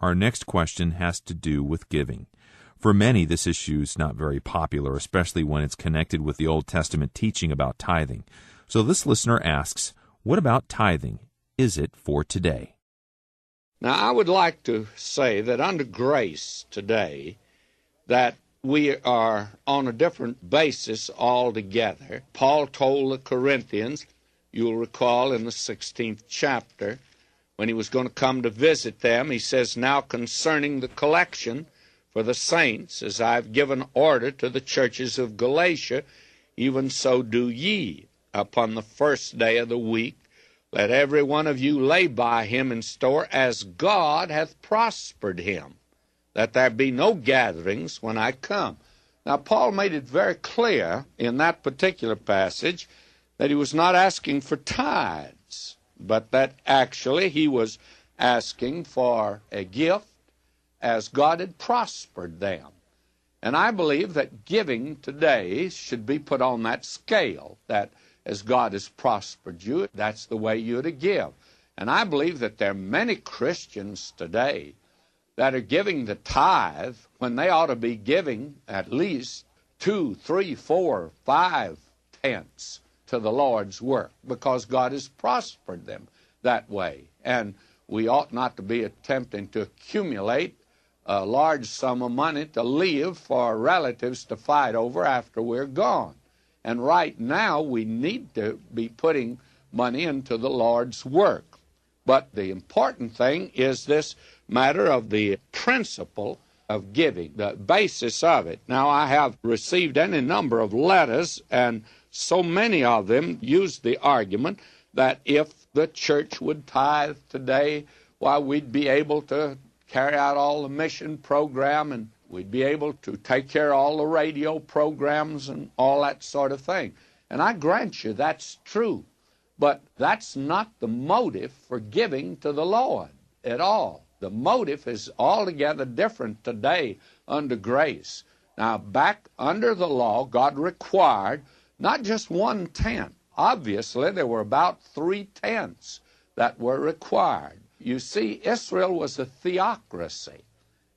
Our next question has to do with giving. For many, this issue is not very popular, especially when it's connected with the Old Testament teaching about tithing. So this listener asks, what about tithing? Is it for today? Now, I would like to say that under grace today, that we are on a different basis altogether. Paul told the Corinthians, you'll recall in the 16th chapter, when he was going to come to visit them, he says, now concerning the collection for the saints, as I've given order to the churches of Galatia, even so do ye. Upon the first day of the week, let every one of you lay by him in store, as God hath prospered him, that there be no gatherings when I come. Now, Paul made it very clear in that particular passage that he was not asking for tithes, but that actually he was asking for a gift as God had prospered them. And I believe that giving today should be put on that scale, that as God has prospered you, that's the way you're to give. And I believe that there are many Christians today that are giving the tithe when they ought to be giving at least 2, 3, 4, 5 tenths to the Lord's work, because God has prospered them that way. And we ought not to be attempting to accumulate a large sum of money to leave for relatives to fight over after we're gone. And right now, we need to be putting money into the Lord's work. But the important thing is this matter of the principle of giving, the basis of it. Now, I have received any number of letters, and so many of them use the argument that if the church would tithe today, why, we'd be able to carry out all the mission program, and we'd be able to take care of all the radio programs and all that sort of thing. And I grant you that's true. But that's not the motive for giving to the Lord at all. The motive is altogether different today under grace. Now, back under the law, God required not just 1/10. Obviously, there were about 3/10 that were required. You see, Israel was a theocracy,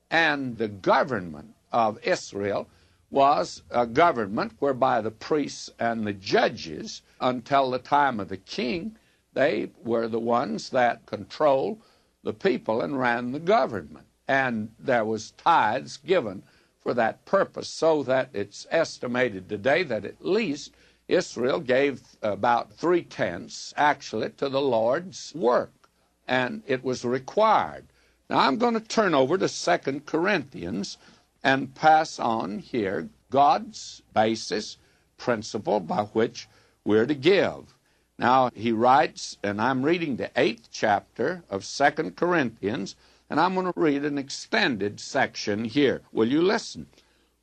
and the government of Israel was a government whereby the priests and the judges, until the time of the king, they were the ones that controlled the people and ran the government. And there was tithes given for that purpose, so that it's estimated today that at least Israel gave about 3/10 actually to the Lord's work, and it was required. Now I'm going to turn over to 2 Corinthians and pass on here God's basis, principle by which we're to give. Now he writes, and I'm reading the 8th chapter of 2 Corinthians, and I'm going to read an extended section here. Will you listen?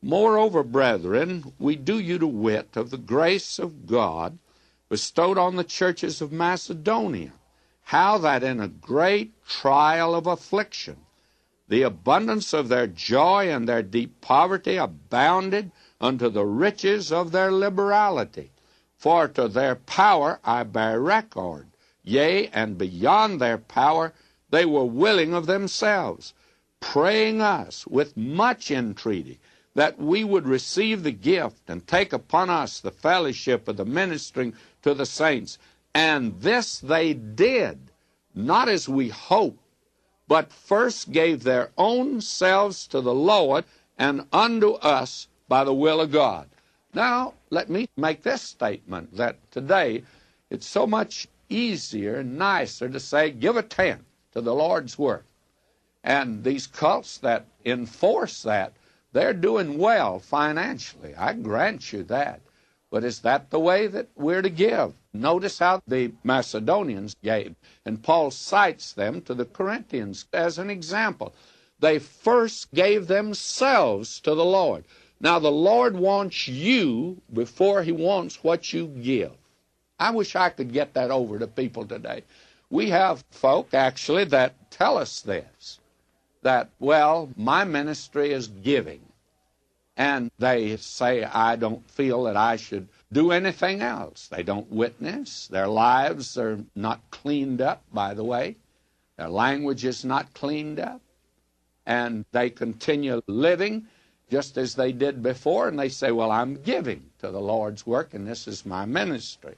Moreover, brethren, we do you to wit of the grace of God bestowed on the churches of Macedonia, how that in a great trial of affliction, the abundance of their joy and their deep poverty abounded unto the riches of their liberality. For to their power I bear record, yea, and beyond their power they were willing of themselves, praying us with much entreaty that we would receive the gift and take upon us the fellowship of the ministering to the saints. And this they did, not as we hoped, but first gave their own selves to the Lord and unto us by the will of God. Now, let me make this statement, that today it's so much easier and nicer to say, give a tenth to the Lord's work. And these cults that enforce that, they're doing well financially. I grant you that. But is that the way that we're to give? Notice how the Macedonians gave, and Paul cites them to the Corinthians as an example. They first gave themselves to the Lord. Now, the Lord wants you before he wants what you give. I wish I could get that over to people today. We have folk, actually, that tell us this, that, well, my ministry is giving. And they say, I don't feel that I should do anything else. They don't witness. Their lives are not cleaned up, by the way. Their language is not cleaned up. and they continue living just as they did before, and they say, well, I'm giving to the Lord's work, and this is my ministry.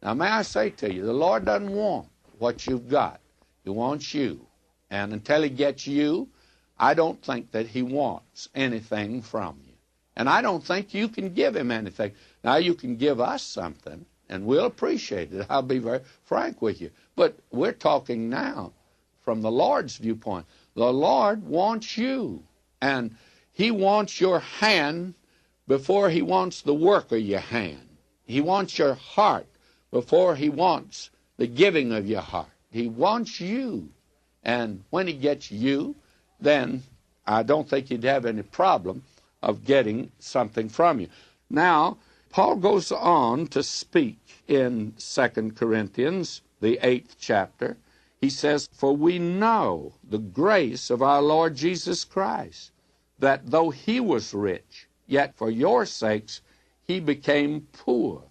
Now, may I say to you, the Lord doesn't want what you've got. He wants you. And until he gets you, I don't think that he wants anything from you. And I don't think you can give him anything. Now, you can give us something, and we'll appreciate it. I'll be very frank with you. But we're talking now from the Lord's viewpoint. The Lord wants you, and he wants your hand before he wants the work of your hand. He wants your heart before he wants the giving of your heart. He wants you. And when he gets you, then I don't think he'd have any problem of getting something from you. Now, Paul goes on to speak in 2 Corinthians, the 8th chapter. He says, for we know the grace of our Lord Jesus Christ, that though he was rich, yet for your sakes he became poor,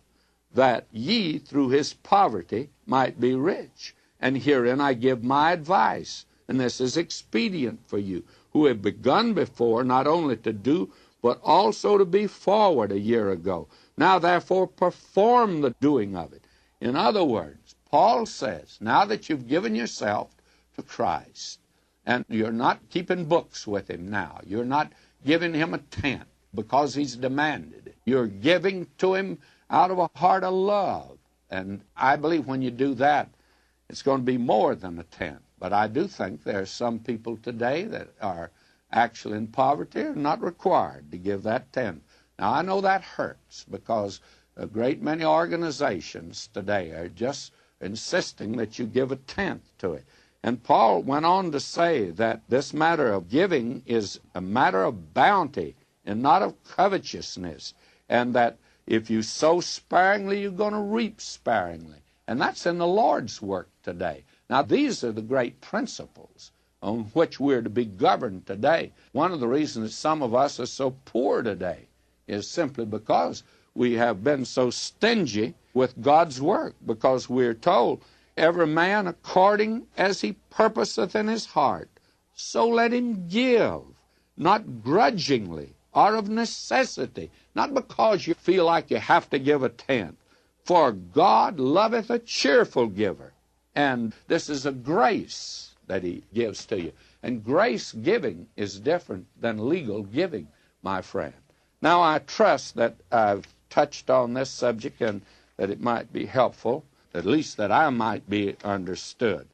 that ye through his poverty might be rich. And herein I give my advice, and this is expedient for you, who have begun before not only to do, but also to be forward a year ago. Now therefore perform the doing of it. In other words, Paul says, now that you've given yourself to Christ, and you're not keeping books with him now, you're not giving him a tenth because he's demanded it. You're giving to him out of a heart of love. And I believe when you do that, it's going to be more than a tenth. But I do think there are some people today that are actually in poverty and not required to give that tenth. Now, I know that hurts because a great many organizations today are just insisting that you give a tenth to it. And Paul went on to say that this matter of giving is a matter of bounty and not of covetousness, and that if you sow sparingly, you're going to reap sparingly. And that's in the Lord's work today. Now, these are the great principles on which we're to be governed today. One of the reasons that some of us are so poor today is simply because we have been so stingy with God's work, because we're told, every man according as he purposeth in his heart, so let him give, not grudgingly or of necessity, not because you feel like you have to give a tenth. For God loveth a cheerful giver. And this is a grace that he gives to you. And grace giving is different than legal giving, my friend. Now, I trust that I've touched on this subject and that it might be helpful, at least that I might be understood.